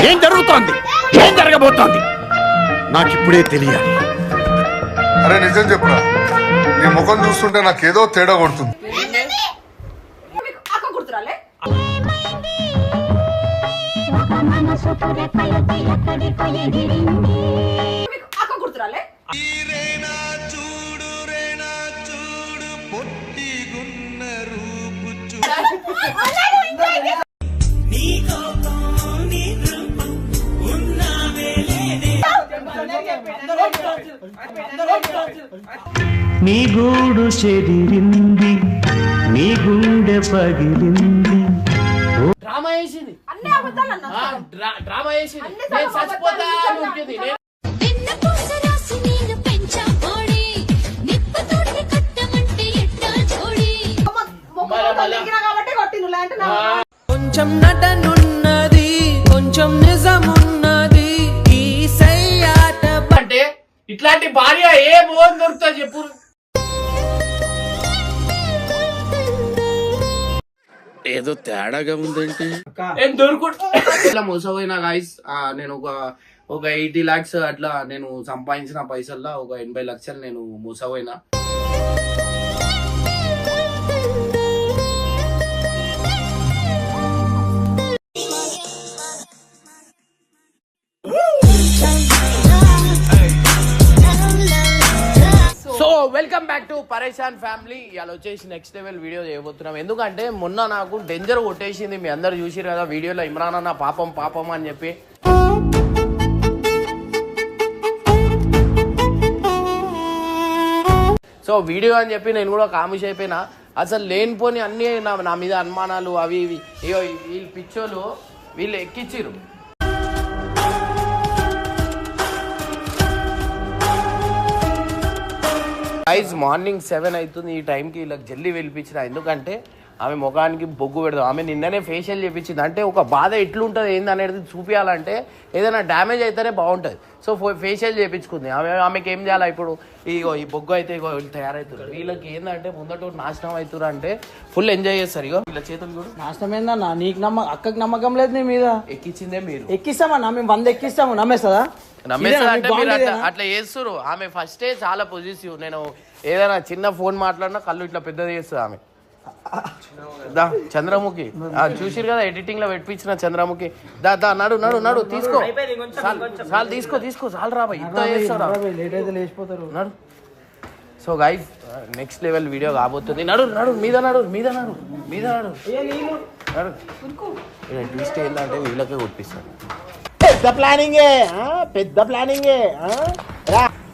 ఏం జరుగుతోంది, ఏం జరగబోతోంది నాకిప్పుడే తెలియాలి. అరే నిజం చెప్పురా, నీ ముఖం చూస్తుంటే నాకేదో తేడా కొడుతుంది. నీ గూడు చెదిరింది, నీ గుండె పగిలింది. డ్రామా వేసింది, డ్రామా వేసింది. నేను చచ్చిపోతా ఉంటుంది. కొంచెం నటనున్నది, కొంచెం నిజమున్నది ఈ సయ్యాట. అంటే ఇట్లాంటి భార్య ఏ మోహన్ దొరుకుతా చెప్పు. ఏదో తేడాగా ఉందేంటి? నేను దొరుకుతా మోసపోయినా గాయస్. నేను ఒక 80 lakhs అట్లా నేను సంపాదించిన పైసల్లో ఒక 80 లక్షలు నేను మోసపోయినా. సో వెల్కమ్ బ్యాక్ టు పరేషాన్ ఫ్యామిలీ. ఇవాళ వచ్చేసి నెక్స్ట్ లెవెల్ వీడియో చేయబోతున్నాం. ఎందుకంటే మొన్న నాకు డేంజర్ కొట్టేసింది. మీ అందరు చూసిరు కదా వీడియోలో, ఇమ్రాన్ అన్న పాపం పాపం అని చెప్పి. సో వీడియో అని చెప్పి నేను కూడా కామిష్ అయిపోయినా. అసలు లేనిపోని అన్ని నా మీద అనుమానాలు అవి ఇవి. వీళ్ళు పిచ్చోళ్ళు వీళ్ళు ఎక్కిచ్చిరు. గైస్ మార్నింగ్ 7 అవుతుంది. ఈ టైంకి వీళ్ళకి జల్దీ వెళ్ళిపించిన. ఎందుకంటే ఆమె ముఖానికి బొగ్గు పెడదాం. ఆమె నిన్ననే ఫేషియల్ చేయించింది. అంటే ఒక బాధ ఎట్లుంటుంది ఏంది అనేది చూపించాలంటే ఏదైనా డ్యామేజ్ అయితేనే బాగుంటుంది. సో ఫేషియల్ చేయించుకుంది. ఆమెకి ఏం చేయాలి ఇప్పుడు? ఈ బొగ్గు అయితే ఇగో తయారవుతుంది. వీళ్ళకి ఏంటంటే ముందట నాశనం అవుతారు అంటే ఫుల్ ఎంజాయ్ చేస్తారు. ఇగో వీళ్ళ చేతులు కూడా నాశనం ఏందన్నా? నీకు అక్కకి నమ్మకం లేదు నీ మీద. ఎక్కించిందే మీరు. ఎక్కిస్తామన్నా, మేము 100 ఎక్కిస్తాము. నమ్మేస్తుందా? నమ్మేస్తారంటే మీరు అట్లా చేస్తారు. ఆమె ఫస్టే చాలా పాజిటివ్. నేను ఏదైనా చిన్న ఫోన్ మాట్లాడినా కళ్ళు ఇట్లా పెద్దది చేస్తుంది ఆమె. చంద్రముఖి చూసిరు కదా ఎడిటింగ్ లో పెట్టించిన చంద్రముఖి. దా దా నడు నడు నడు తీసుకో, చాలు తీసుకో తీసుకో, చాలు రా ఇంత చేస్తారు నడు. So guys next level video కాబోతుంది. నడు నడు మీద నడు మీద నడు మీద నడు నడు. ట్విస్ట్ ఏంటంటే వీళ్ళకే కొట్టిస్తాను. పెద్ద ప్లానింగే, పెద్ద ప్లానింగే,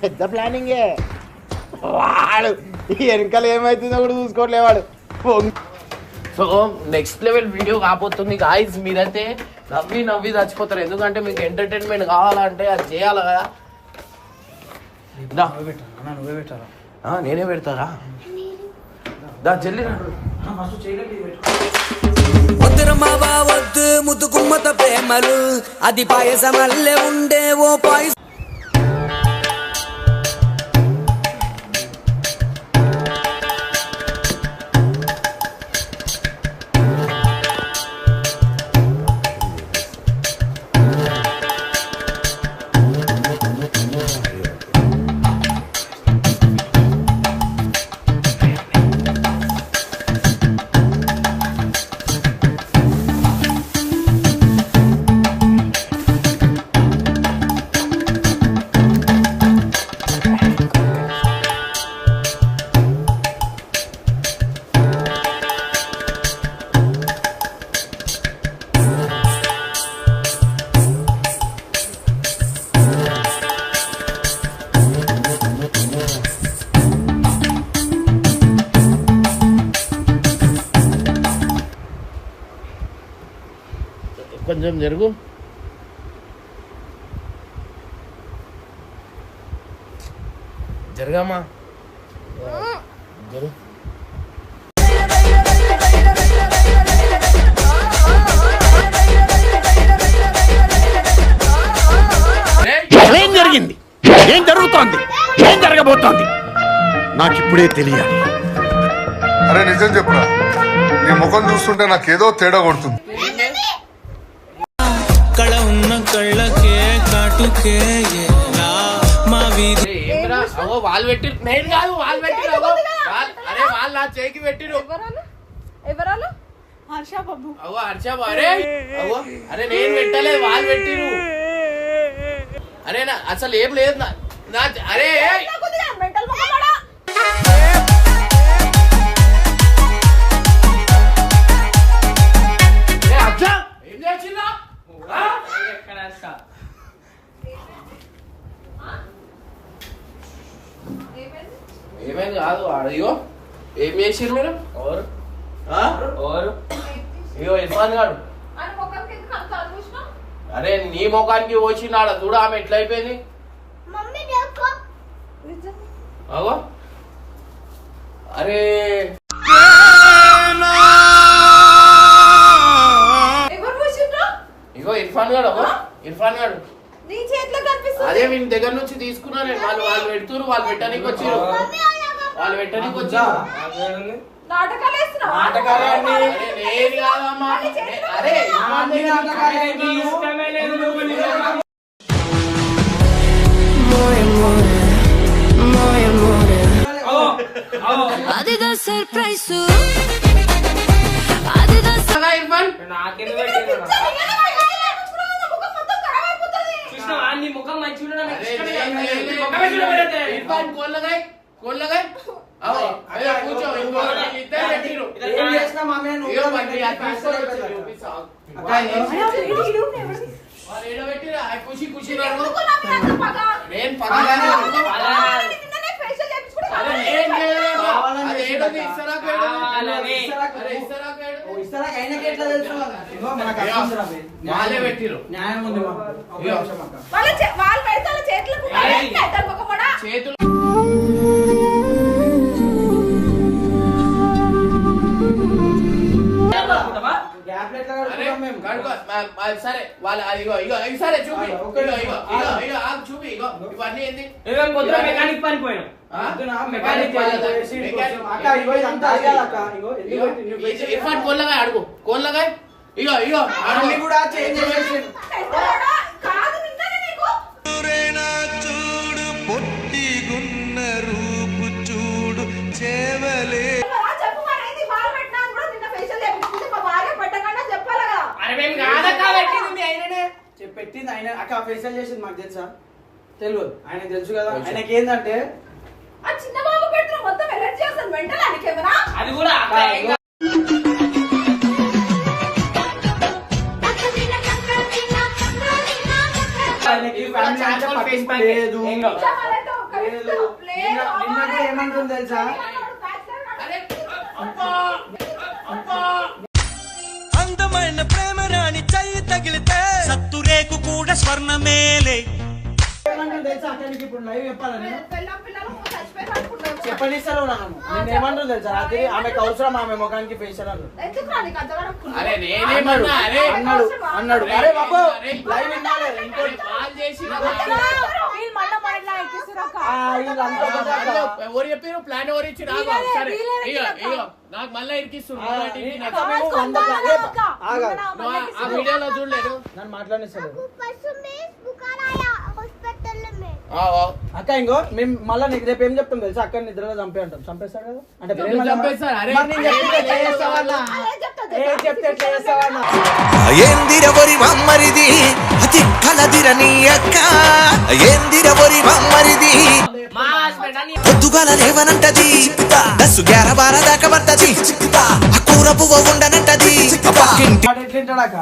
పెద్ద ప్లానింగే. వాడు వెనకాల ఏమైతుందో కూడా చూసుకోవట్లేవాడు. సో నెక్స్ట్ లెవెల్ వీడియో కాబోతుంది గాయస్. మీరైతే నవ్వి నవ్వి చచ్చిపోతారు. ఎందుకంటే మీకు ఎంటర్టైన్మెంట్ కావాలంటే అది చేయాలి కదా. నేనే పెడతారా? దా జల్లి వద్దు ముద్దుకుమ్మత ప్రేమలు అది పాయసమల్లే ఉండే ఓ పాయసం. కొంచెం జరుగు. జరగమ్మా జరుగు. ఏం జరిగింది, ఏం జరుగుతోంది, ఏం జరగబోతోంది నాకిప్పుడే తెలియాలి. అరే నిజం చెప్పురా, నీ ముఖం చూస్తుంటే నాకేదో తేడా కొడుతుంది. కళ ఉన్న కళ్ళకే కాటుకే ఏలా మా వీధి ఏంద్రా అవో వాళ్ళు పెట్టి నేను కాదు వాళ్ళు పెట్టిరు అవో అరే వాళ్ళు నా చేయికి పెట్టిరు ఎవరాలు హర్ష బాబు అవో హర్ష అరే అవో అరే నేను పెట్టలేదు వాళ్ళు పెట్టిరు అరే నా అసలు ఏం లేదు నా అరే మెంటల్ మొక్కడా అచ్చా ఏం చేసినా ఏమైంది కాదు అయ్యో ఏం చేసిరు మీరు అయ్యో ఇర్ఫాన్ గారు అని మొక్కకి ఎందుకు అంత అనుష్ణ అరే నీ ముఖానికి వచ్చినాడ చూడ ఆమె ఎట్లా అయిపోయింది మమ్మీ देखो అవో అరే ఎవరు వచ్చిండ్రు ఇగో ఇర్ఫాన్ గారు అవో ఇర్ఫాన్ గారు నీ చేతిలో కనిపిస్తుంది అదే వీళ్ళ దగ్గర నుంచి తీసుకున్నా నేను వాళ్ళు పెడుతురు వాళ్ళు పెట్టడానికి వచ్చారు వాళ్ళు పెట్టడానికి వచ్చారు నాటకాలు వేస్తున్నావా అరే నేను కాదమ్మా అరే అదిదా సర్ప్రైజ్ ఇర్ఫాన్ ఇర్ఫాన్ కోళ్ళగాయ్ కోళ్ళగాయ్ అయ్యో కూర్చో ఇంకో ఇద్దరు పెట్టిరు ఇగో మరి అది తీసుకొని వచ్చి చూపిస్తా. వాళ్ళు ఏడ పెట్టిరు ఖుషి ఖుషి నేను పక్కగానే అరే నేను చేయలేదు. అది ఏడది ఇస్తరాకు అరే ఇస్తరాకు వాళ్ళే పెట్టిరు వాళ్ళు పెడతారు చేతులకు చేతులు సరే వాళ్ళు ఇగో ఇగో ఇవి సరే చూపి ఇగో ఇగో ఇగో ఇగో ఆగు చూపి ఇగో ఇవన్నీ ఏంది మెకానిక్ పని పోయినా ఇర్ఫాన్ కోళ్ళగా అడుగు కోళ్ళగా ఇగో ఇగో కూడా చేంజ్ చేసేసి కాదు నిన్ననే నీకు చూడు పొట్టిగున్న రూపు చూడు చేవలే చెప్పు మరి ఏంది బాల్ పెట్టినా కూడా నిన్న ఫేషియల్ చేయించుకుంటే మా భార్య పెట్టకుండా చెప్పాలి కదా అరే మేము కాదక్క పెట్టింది మీ ఆయననే పెట్టింది ఆయన అక్క ఫేషియల్ చేసింది మాకు తెలుసా తెలియదు ఆయనకు తెలుసు కదా ఆయనకి ఏంటంటే ఆ చిన్న బాబు పెట్టును మొత్తం ఎలర్జీ చేస్తాను మెంటల్ అని కెమెరా అది కూడా ఆయనకి ఫ్యామిలీ అంటే పట్టింపు లేదు నిన్న ఏమంటుంది తెలుసా అందమైన ప్రేమ రాణి చెయ్యి తగిలితే సత్తురేకు కూడా స్వర్ణమేలే ఏమంటుంది తెలుసా అక్కడికి ఇప్పుడు లైవ్ చెప్పాలని పిల్లలు చచ్చిపోయి అనుకుంటారు చెప్పనిస్తాను నేను ఏమంటుంది తెలుసా రాత్రి ఆమెకు అవసరం ఆమె ముఖానికి ఫేషియల్ అన్నాడు ఎందుకు రాని అంతగానో అరే నేనేమన్నా అరే అన్నాడు అరే బాబు లైవ్ వినాలి ఇంకోటి వాళ్ళు చేసిన వీళ్ళు మళ్ళా మైండ్లో ఎక్కిస్తురాక ఎవరు చెప్పారు ప్లాన్ ఎవరు ఇచ్చి రాదు సరే ఇగో ఇగో నాకు మళ్ళీ ఇరికిస్తున్నారు ఆ వీడియోలో చూడలేదు నన్ను మాట్లాడిస్తాడు ఆ, ఆ. అక్క ఇంకో మేము మళ్ళీ నీకు రేపు ఏం చెప్తాం తెలుసా అక్క నిద్రలో చంపే అంటాం చంపేస్తాడు కదా అంటే ఎందుకు చంపేస్తారు? అరే, మరి నేను చెప్తే ఎట్లా చేస్తావన్నా? ఏం చెప్తే ఎట్లా చేస్తావన్నా? ఏందిరవరి మమ్మరిది అతి కలదిర నీ అక్క ఏందిరవరి మమ్మరిది పొద్దుగాల లేవనంటది దస్సు గ్యార బార దాకా పట్టది ఆ కూర పువ్వ ఉండనంటది పక్కింటి వాడు ఎట్లుంటాడు అక్క?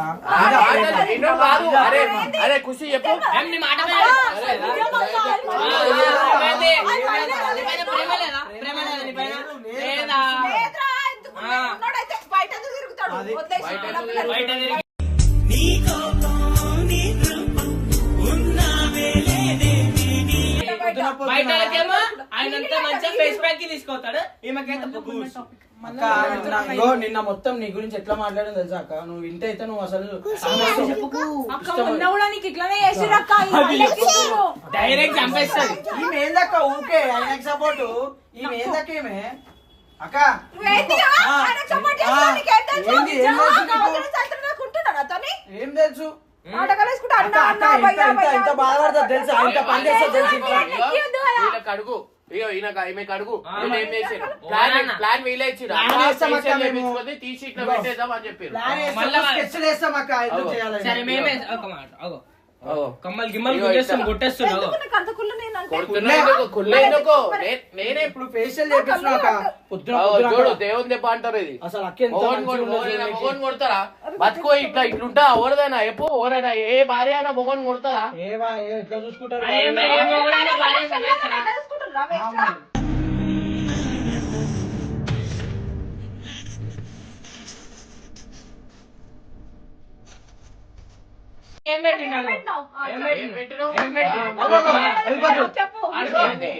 ఇన్నో కాదు. అరే అరే ఖుషి చెప్పు బయటకేమో ఆయనంతా మంచిగా ఫేస్ ప్యాక్ తీసుకొస్తాడు ఈమెకైతే అక్క ఇగో నిన్న మొత్తం నీ గురించి ఎట్లా మాట్లాడింది తెలుసా అక్క నువ్వు వింటే అయితే నువ్వు అసలు డైరెక్ట్ చంపేస్తుంది ఈమె ఏందక్క ఊకే ఆయనకి సపోర్ట్ ఈమె ఏందక్క ఈమె అక్క ఏం తెలుసు నాటకాలు వేసుకుంటే అన్న అన్న భయ్యా ఎంత బాధపడతా తెలుసా, ఎంత పని చేస్తా తెలుసు. ఈయనకు అడుగు, ఇగో ఈమెకు అడుగు, వీళ్ళు ఏం చేశారు? ప్లాన్ వీలే ఇచ్చిరు, ప్లాన్ వేస్తాం అక్క మేము. చేపించుకొని తీసి ఇట్లా పెట్టేద్దాం అని చెప్పారు. ప్లాన్ వేస్తాం, స్కెచ్లు వేస్తాం అక్క, ఎందుకు చేయాలి? సరే మేమే ఒక మాట అగో కమ్మలు గిమ్మలు కొట్టేస్తాం కొట్టేస్తున్నావు ఎందుకు అంత కుళ్ళు నేను అంటే కొడుతున్నా ఎందుకు? కుళ్ళే ఎందుకు? నేనే ఇప్పుడు ఫేషియల్ చేపించిన అక్క పొద్దున చూడు దేవుని దెబ్బ అంటారు ఇది. అసలు అక్క ఎంత మంచిగా మొగన్ కొడతారా? బతుకో ఇట్లా ఇట్లుంటా ఎవరిదైనా ఎప్పుడు ఎవరైనా ఏ భార్య అయినా మొగన్ కొడతారా? ఎట్లా చూసుకుంటారు? చూసుకుంటున్నా వేస్ట్ ఏం పెట్టినావు ఏం పెట్టినావు? చెప్పు ఏంది?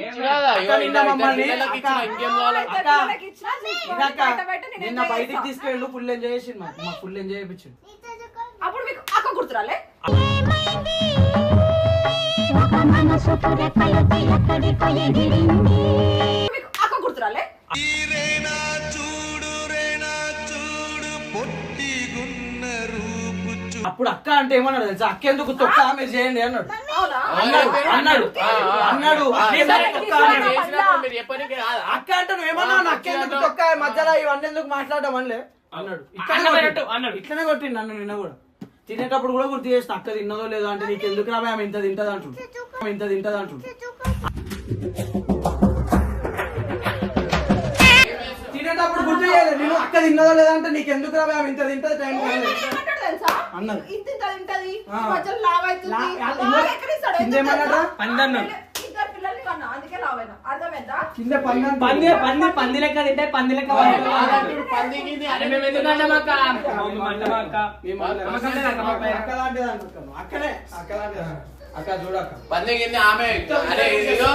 ఇచ్చిరాదా? ఇగో నిన్న ఇద్దరు మమ్మల్ని పిల్లలకి ఇచ్చిన, ఇంకేం కావాలి? నిన్న బయటికి తీసుకెళ్ళు, ఫుల్ ఎంజాయ్ చేసిండు, మాకు ఫుల్ ఎంజాయ్ చేయించిండు. అప్పుడు మీకు అక్క గుర్తురాలే మీకు అక్క గుర్తురాలే అప్పుడు అక్క అంటే ఏమన్నాడు తెలుసా, అక్క ఎందుకు తొక్క మీరు చేయండి అన్నాడు. అవునా అన్నాడు సరే, చేసినప్పుడు మీరు ఎప్పటికీ కాదా? అక్క అంటే నువ్వేమన్నా అక్క ఎందుకు తొక్క మధ్యలో ఇవన్నీ ఎందుకు మాట్లాడడం అనలే అన్నాడు. ఇట్లనే కొట్టిండు నన్ను నిన్న కూడా. తినేటప్పుడు కూడా గుర్తు చేసిన, అక్క తిన్నదో లేదో అంటే నీకు ఎందుకు రా ఆమె ఇంత తింటది అంటుండు, ఇంత తింటది అంటుండు. తినేటప్పుడు గుర్తు చేయలేదు నేను, అక్క తిన్నదో లేదో అంటే నీకు ఎందుకు రా ఆమె ఇంత తింటది టైం అన్నాడు. ఇంతింతది మధ్యలో లావ్ అవుతుంది కిందేమన్నాడు ఇద్దరు పిల్లల్ని కన్నా అందుకే లావ్ అయినా అర్థమైందా కింద పంది పంది లెక్క తింటే పంది లెక్క పందికి అరే మేము ఎందుకంటాం అక్క అక్కనే అక్క చూడక్క పంది కింద ఆమె. అరే ఇదిగో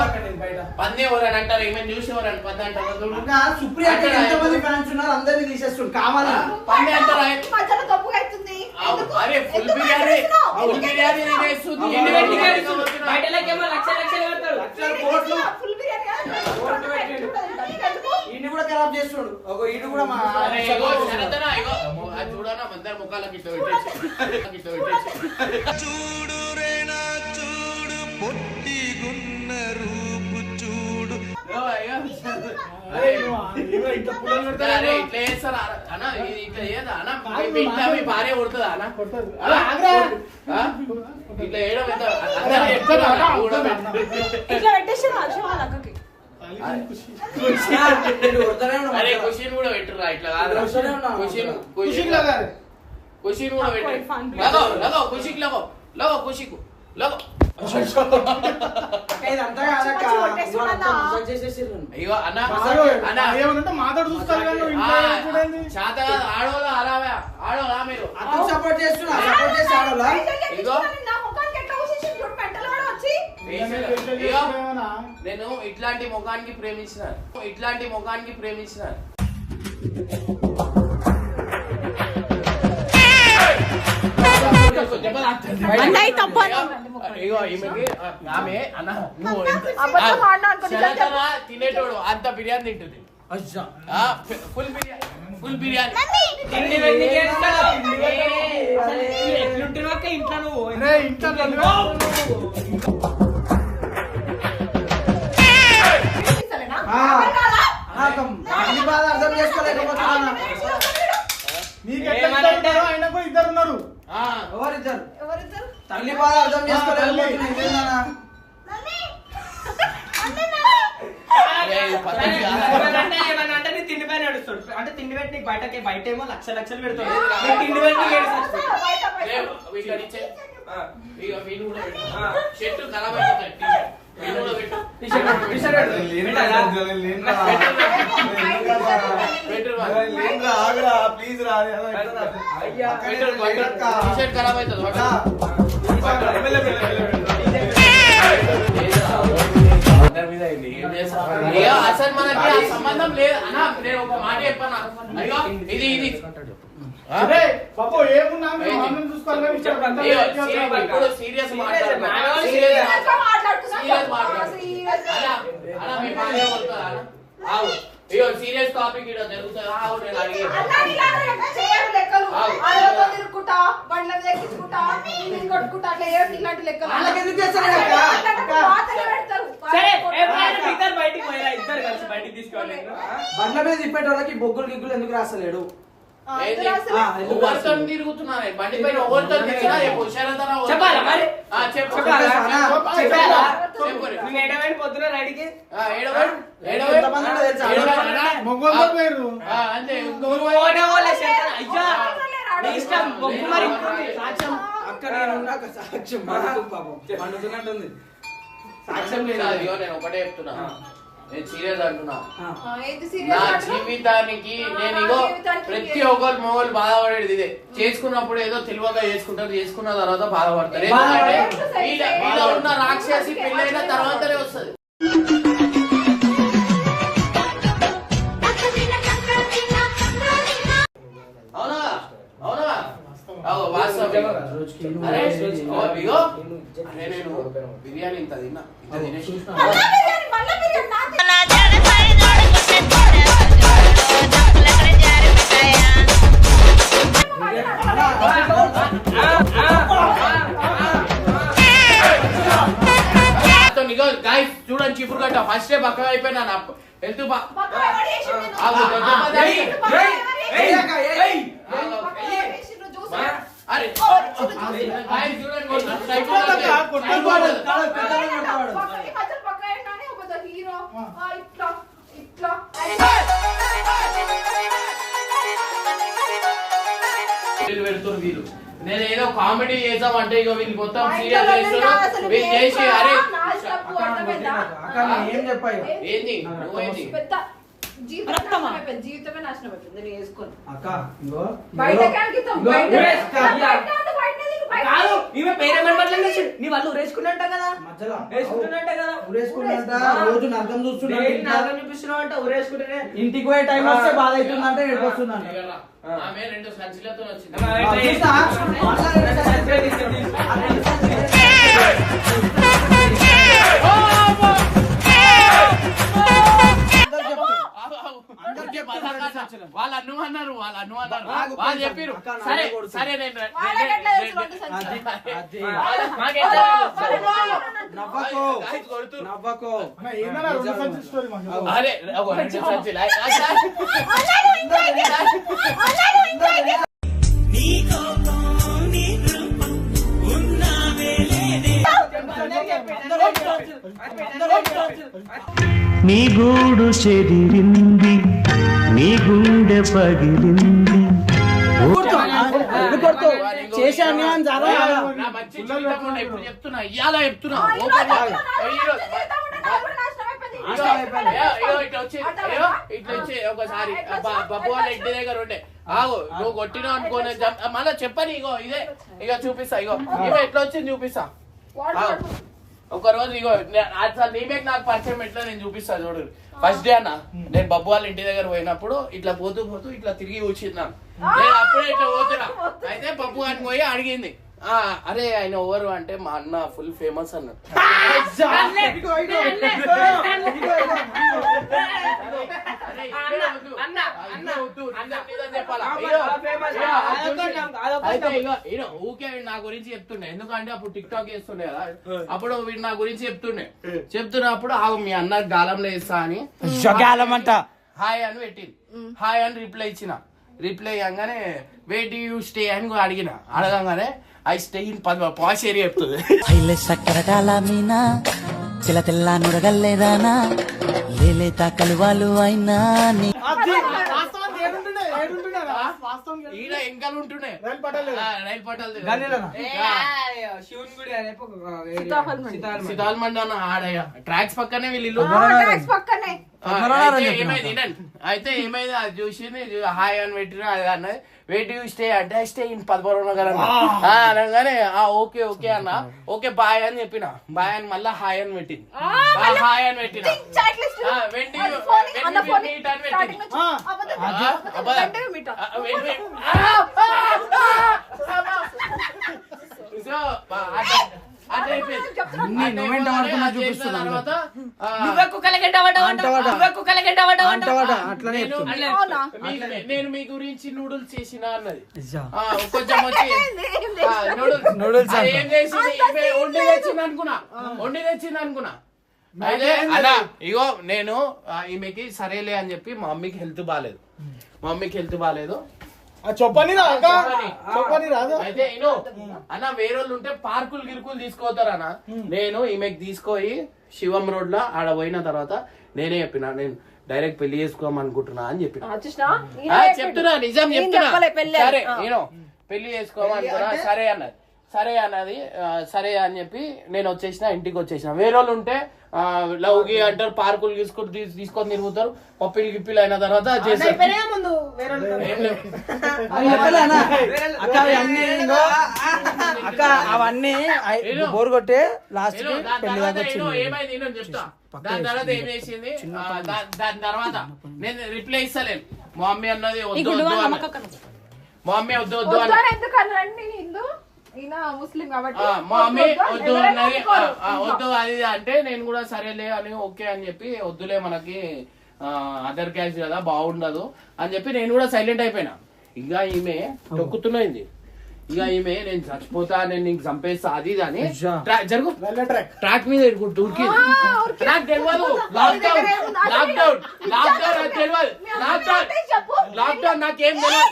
పంది ఎవరని అంటారు, ఈమె చూసి ఎవరని పంది అంటారు. చూడు సుప్రియ ఎంతమంది ఫ్యాన్స్ ఉన్నారు, అందరినీ తీసేస్తుంది కావాలి. పంది అంటారా? మధ్యలో తప్పుగా అవుతుంది అరే ఫుల్ బిర్యానీ, ఫుల్ బిర్యానీ తినేస్తుంది. బయట లెక్కేమో లక్షలు కడతాడు. ఫుల్ బిర్యానీ ఈయన కూడా ఖరాబ్ చేస్తున్నాడు. ఒక ఈయన కూడా మా అరే ఇగో శరతనా, ఇగో అది చూడనా అందరి ముఖాలకి ఇట్లా పెట్టేసి ఇట్లా పెట్టేసి అరే ఇట్లా చేస్తారా అన్న? ఇట్లా చేయదా అన్న? మీ ఇంట్లో మీ భార్య కొడుతుందా అన్న? ఇట్లా చేయడం ఎంత అందరూ చెప్తారా అన్న? ఇట్లా పెట్టేసి వాళ్ళ అక్కకి అరే కుషిన్ కూడా పెట్టురా, ఇట్లా కాదురా. కుషిన్ కూడా పెట్టు. లగో లగో కుషిక్ లగో లగో కుషికు లగో. ఇదంతా కాదక్క, అయ్యో అన్న అన్న ఏమంటే మాట్లాడు చూస్తారు కానీ నువ్వు ఇంట్లో చూడండి. శాత కాదు, ఆడోళ్ళ అలావా ఆడోళ్ళా మీరు? అతను సపోర్ట్ చేస్తున్నా, సపోర్ట్ చేసి ఆడోళ్ళ ఇగో నా ముఖానికి ఎట్లా వచ్చేసి మెంటల్ కూడా వచ్చి ఇగో నేను ఇట్లాంటి ముఖానికి ప్రేమించినాను, ఇట్లాంటి ముఖానికి ప్రేమించినాను. ఇగో ఈమెకి ఆమె అన్న నువ్వు తినేటోడు అంత బిర్యానీ తింటుంది. Full biryani, full biryani. ఎట్లుంటున్నావు ఇంట్లో నువ్వు? అర్థం చేసుకోలేకపోతున్నా. ఆయనకు ఇద్దరు ఉన్నారు. ఎవరిద్దరు తల్లి బాధ అర్థం చేసుకోలేకపోతున్నా. ఏమన్నా తిండి పైన నడుస్తాడు, అంటే తిండి పెట్టి నీకు బయట ఏమో లక్షలు పెడతాడు, తిండి పెట్టి చెట్టు ఖరాబ్ అయిపోతాయి. ప్లీజ్ రా ఖరాబ్ అవుతుంది. అసలు మనకి ఆ సంబంధం లేదు అన్న. నేను ఒక మాట చెప్పాను, అయ్యో ఇది ఇది పాపో ఏమున్నా చూసుకోవాలి. ఇప్పుడు సీరియస్ మాట్లాడుతున్నా. ఇగో సీరియస్ టాపిక్ ఇక్కడ జరుగుతుంది. నేను అడిగే అల్లాడి లాగా చేయరు లెక్కలు. ఆడోతో తిరుగుకుంటా, బండ్లను ఎక్కించుకుంటా, నీళ్ళు కొట్టుకుంటా, అట్లా ఏడు ఇలాంటి లెక్కలు. వాళ్ళకి ఎందుకు చేస్తారు అక్క? అట్లా పాతలు పెడతారు. సరే ఎప్పుడైనా ఇద్దరు బయటికి పోయారా? ఇద్దరు కలిసి బయటికి తీసుకోవాలి. బండ్ల మీద తిప్పేట వాళ్ళకి బొగ్గులు గిగ్గులు ఎందుకు రాస్తలేడు? ఏంది? ఎవరితో తిరుగుతున్నా నేను? బండి పైన ఎవరితో తిరిగినా రేపు హుషారతన ఎవరు? చెప్పాలా మరి? చెప్పు. చెప్పాలా? చెప్పాలా? చెప్పు రే. నువ్వు ఏడవేడి పొద్దున రైడ్కి ఏడవాడు ఎంతమంది ఉన్నా తెలుసా? అంతే. నువ్వు ఓడేవాళ్ళే చేస్తాను. అయ్యా నీ ఇష్టం. బొగ్గు మరి సాక్ష్యం అక్క నేనున్నాక సాక్ష్యం పాపం పండుతున్నట్టుంది. సాక్ష్యం లేదు. అదిగో నేను ఒకటే చెప్తున్నా, నేను సీరియస్ అంటున్నా. ఏంటి నా సీరియస్ జీవితానికి నేను ఇగో ప్రతి ఒక్కరు మొగలు బాధపడేది ఇదే. చేసుకున్నప్పుడు ఏదో తెలివగా చేసుకుంటారు, చేసుకున్న తర్వాత బాధపడతారు. ఎందుకంటే వీళ్ళ ఉన్న రాక్షసి పెళ్ళైన తర్వాతనే వస్తుంది. అవునా అవునా? వాస్తవం. అరే ఇగో అరే నేను బిర్యానీ ఇంత తిన్నా, ఇంత తినేసి చూడండి. చిప్పుడు కట్ట ఫస్ట్ డే పక్కగా అయిపోయినా హెల్త్ అరే పెడుతున్నారు వీళ్ళు. నేను ఏదో కామెడీ చేద్దామంటే ఇక వీళ్ళు మొత్తం సీరియస్ చేస్తారు. వీళ్ళు చేసి అరే ఏం చెప్పాయి? ఏంది నువ్వేంది? జీవితమే నాశనం అవుతుంది నేను వేసుకోను. అక్క ఇంకో కాదు ఈమె పేరే మెంబర్లు నీ వాళ్ళు ఊరేసుకున్నట్ట కదా, మధ్యలో వేసుకుంటున్నట్ట కదా, ఊరేసుకుంటా రోజు నరకం చూపిస్తున్నావు అంట. ఊరేసుకుంటేనే ఇంటికి పోయే టైం వస్తే బాధ అవుతుందంటే ఏడుపు వస్తుందంట. ఆమె 2 సంచులతో వచ్చింది. వాళ్ళు అన్నారు వాళ్ళు చెప్పారు. సరే సరే నేను నవ్వకో అరే నీ గూడు చెదిరింది, నీ గుండె పగిలింది. చేశాను నా మంచి జీవితం ఉండే ఇప్పుడు చెప్తున్నా, ఇవాళ చెప్తున్నా. ఇట్లా వచ్చి ఒకసారి బబ్బు వాళ్ళ ఇంటి దగ్గర ఉండే ఆగో నువ్వు కొట్టినావు అనుకోని మళ్ళా చెప్పని ఇగో ఇదే ఇక చూపిస్తా. ఇగో ఇవే ఎట్లా వచ్చింది చూపిస్తా. ఒక రోజు ఇగో అసలు నీమే నాకు పరిచయం ఎట్లా నేను చూపిస్తా చూడు. ఫస్ట్ డే అన్న నేను బబ్బు వాళ్ళ ఇంటి దగ్గర పోయినప్పుడు ఇట్లా పోతూ పోతూ ఇట్లా తిరిగి కూర్చున్నాను. నేను అప్పుడే ఇట్లా పోతున్నా. అయితే బబ్బు అని పోయి అడిగింది, అరే ఆయన ఎవరు అంటే మా అన్న ఫుల్ ఫేమస్ అన్న. ఊకే నా గురించి చెప్తుండే, ఎందుకంటే అప్పుడు టిక్ టాక్ చేస్తుండే కదా, అప్పుడు వీడు నా గురించి చెప్తున్నప్పుడు మీ అన్న గాలంలో వేస్తా అని గాలం అంట హాయ్ అని పెట్టింది. హాయ్ అని రిప్లై ఇచ్చిన. రిప్లై ఇవ్వగానే వేర్ డు యూ స్టే అని అడిగిన. అడగంగానే I stay in posh area చెప్తుంది. మీనా తెల్ల తెల్ల నురగల్లేదానా లేలేత కలువాలు అయినా ఈడ ఎంకలు ఉంటుండే రైలు పట్టాలు సితాల్ మండి అన్న ఆడయ్య ట్రాక్స్ పక్కనే వీళ్ళు. అయితే ఏమైంది అది చూసి హాయ్ అని పెట్టిన అది అన్నది. వెయిట్ యూ స్టే అంటే స్టే ఇన్ 11 నగర్ అనగానే ఓకే ఓకే అన్న ఓకే బాయ్ అని చెప్పిన. బాయ్ అని మళ్ళీ హాయ్ అని పెట్టింది. హాయ్ అని పెట్టిన నువ్వెంట కుక్కలకి అట్లనే చెప్తున్నా. అవునా? నేను మీ గురించి నూడిల్స్ చేసిన అన్నది అయ్యా. కొంచెం వచ్చి నూడిల్స్ అంట. ఏం చేసింది ఈమె వండి తెచ్చింది అనుకున్నా అయితే అలా ఇగో నేను ఈమెకి సరేలే అని చెప్పి మా మమ్మీకి హెల్త్ బాగాలేదు చెప్పని రాదు. అయితే ఇను అన్న వేరే వాళ్ళు ఉంటే పార్కులు గిరుకులు తీసుకోతారు అన్న. నేను ఈమెకి తీసుకొని శివం రోడ్ లో ఆడ పోయిన తర్వాత నేనే చెప్పిన నేను డైరెక్ట్ పెళ్లి చేసుకోమనుకుంటున్నా అని చెప్పిన. చెప్తున్నా నిజం చెప్తున్నా. సరే నేను పెళ్లి చేసుకోమనుకున్నా సరే అన్నది సరే అని చెప్పి నేను ఇంటికి వచ్చేసిన. వేరే వాళ్ళు ఉంటే లవ్గి అంటారు, పార్కులు తీసుకొని తిరుగుతారు, పప్పిలు గిప్పిలు అయిన తర్వాత చేస్తారు. అక్క అవన్నీ బోర్ కొట్టే లాస్ట్ ఏమైంది నేను చెప్తా. దాని తర్వాత ఏం చేసింది, దాని తర్వాత నేను రిప్లై ఇస్తలేను. మా మమ్మీ అన్నది వద్దు మా మమ్మీ వద్దు ముస్లిం కాబట్టి మా మమ్మీ వద్దు అన్నది వద్దు అది అంటే నేను కూడా సరేలే అని ఓకే అని చెప్పి వద్దులే మనకి అదర్ క్యాస్ట్ కదా బాగుండదు అని చెప్పి నేను కూడా సైలెంట్ అయిపోయినా. ఇంకా ఈమె తొక్కుతున్నది. ఇక ఈమె నేను చచ్చిపోతా, నేను నీకు చంపేస్తా అది అని జరుగు ట్రాక్ మీద ఉరికి నాకు తెలియదు. లాక్డౌన్ నాకేం తెలియదు.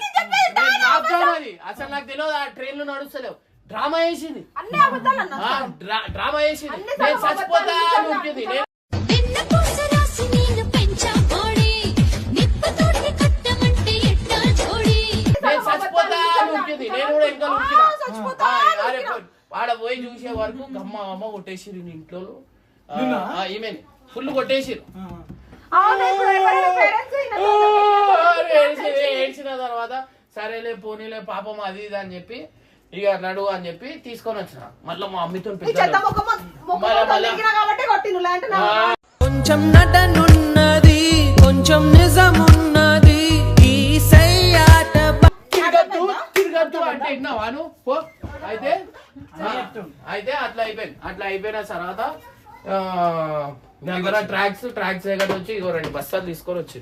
లాక్డౌన్ అది అసలు నాకు తెలియదు. ఆ ట్రైన్లు నడుస్తలేవు. డ్రామా వేసింది నేను చచ్చిపోతా ఉరికింది. నేను కూడా ఇంకా ఆడ పోయి చూసే వరకు అమ్మ కొట్టేసిరు ఇంట్లో. ఈమె ఫుల్ కొట్టేసిరు. ఏడ్చిన తర్వాత సరేలే పోనీలే పాపం అది ఇది అని చెప్పి ఇక నడువు అని చెప్పి తీసుకొని వచ్చిన. మళ్ళీ మా అమ్మతో కొంచెం నటనున్నది, కొంచెం నిజమున్నది ఈ సయ్యాట. తిరగద్దు అంటే విన్నావా నువ్వు? పో అయితే అట్లా అయిపోయిన తర్వాత దగ్గర ట్రాక్స్ దగ్గర వచ్చి ఇగో 2 బస్తాలు తీసుకొని వచ్చి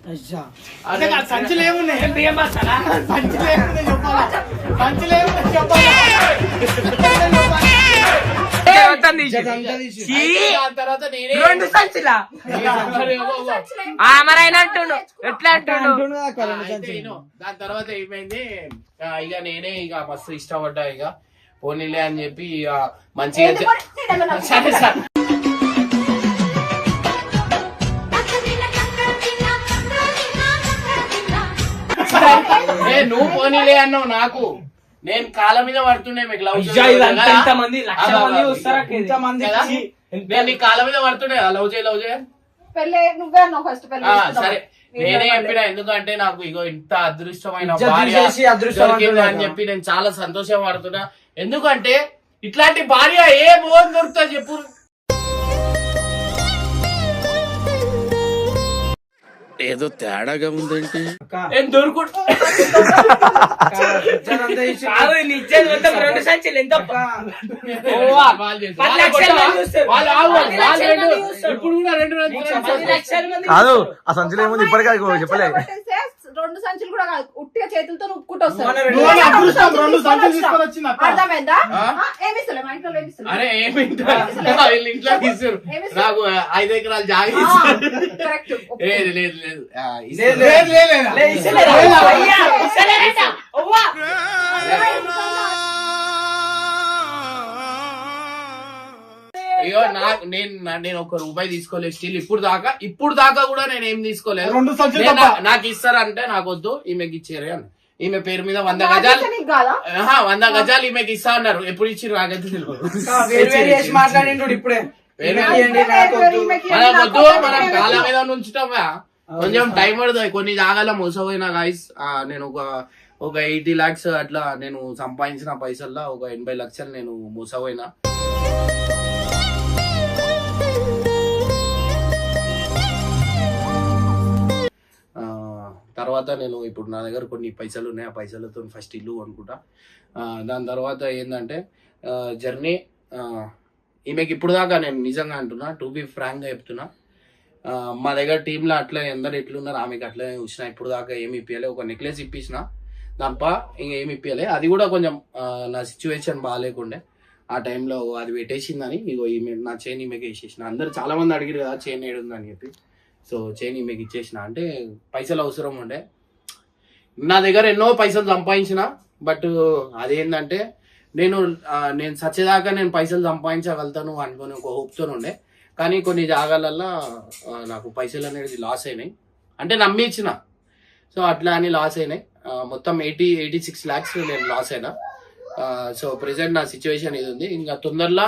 తర్వాత నేనే 2 సంచులా అంటుండు ఎట్లా అంటుండు. దాని తర్వాత ఏమైంది, ఇక నేనే ఇక మస్తు ఇష్టపడ్డా. ఇక పోనీలే అని చెప్పి ఇక మంచిగా సరే సార్ నువ్వు పోనీలే అన్నావు. నాకు నేను కాళ్ళ మీద పడుతుండే మీకు లవ్ నేను నీ కాళ్ళ మీద పడుతుండే లవ్ చేయ సరే నేనే చెప్పిన. ఎందుకంటే నాకు ఇగో ఇంత అదృష్టమైన భార్య దొరికింది అని చెప్పి నేను చాలా సంతోషం పడుతున్నా. ఎందుకంటే ఇట్లాంటి భార్య ఏ మోహన్ దొరుకుతా చెప్పు. ఏదో తేడాగా ఉందేంటి? నేను దొరుకుతా 2 సంచులు ఎంత ఇప్పుడు కూడా 2 లక్షల మంది కాదు ఆ సంచులు ఏముంది ఇప్పటికే చెప్పలే. 2 సంచులు కూడా కాదు, ఉట్టిగా చేతులతో ఉక్కుంటూ అర్థమైందా? ఏమిస్తలే మా ఇంట్లో అరే ఏమి ఇంట్లో తీస్తారు. నాకు 5 ఎకరాలు జాగా ఇస్తారు. లేదు లేదు లేదు అయ్యో నేను ₹1 తీసుకోలేదు. స్టిల్ ఇప్పుడు దాకా కూడా నేను ఏం తీసుకోలేదు. నాకు ఇస్తారంటే నాకు వద్దు, ఈమెకి ఇచ్చారు అని. ఈమె పేరు మీద 100 గజాలు 100 గజాలు ఈమెకి ఇస్తా అన్నారు. ఎప్పుడు ఇచ్చారు నాకైతే తెలియదు. మాట్లాడిండు ఇప్పుడే. మనకొద్దు, మనం కాళ్ళ మీద ఉంచుతామా, కొంచెం టైం పడుతుంది. కొన్ని జాగాల మోసపోయినా గాయస్. నేను ఒక 80 lakhs అట్లా నేను సంపాదించిన పైసల్లో ఒక 80 లక్షలు నేను మోసపోయినా. తర్వాత నేను ఇప్పుడు నా దగ్గర కొన్ని పైసలు ఉన్నాయి. ఆ పైసలతో ఫస్ట్ ఇల్లు కొనుక్కుంటా. దాని తర్వాత ఏంటంటే జర్నీ ఈమెకి ఇప్పుడు దాకా నేను నిజంగా అంటున్నా, టు బి ఫ్రాంక్ గా చెప్తున్నా, మా దగ్గర టీంలో అట్లా ఎందరు ఎట్లున్నారు ఆమెకి అట్లా చూసిన ఇప్పుడు దాకా ఏమి ఇప్పియలే, ఒక నెక్లెస్ ఇప్పించిన తప్ప ఇంకా ఏమి ఇప్పియలే. అది కూడా కొంచెం నా సిచ్యువేషన్ బాగాలేకుండే ఆ టైంలో, అది పెట్టేసిందని ఇగో ఈమె నా చైన్ ఈమెకి వేసేసిన. అందరు చాలా మంది అడిగారు కదా చైన్ ఏడుందని చెప్పి, సో చైన్ ఈమెకి ఇచ్చేసిన. అంటే పైసలు అవసరం ఉండే, నా దగ్గర ఎన్నో పైసలు సంపాదించిన, బట్ అదేంటంటే నేను సచ్చేదాకా నేను పైసలు సంపాదించగలుగుతాను అనుకుని ఒక హోప్తో ఉండే. కానీ కొన్ని జాగాలల్లో నాకు పైసలు అనేది లాస్ అయినాయి, అంటే నమ్మి ఇచ్చిన, సో అట్లా అని లాస్ అయినాయి. మొత్తం 86 lakhs నేను లాస్ అయినా. సో ప్రెసెంట్ నా సిచ్యువేషన్ ఇది ఉంది. ఇంకా తొందరలో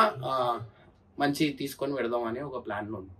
మంచి తీసుకొని పెడదామని ఒక ప్లాన్ ఉంది.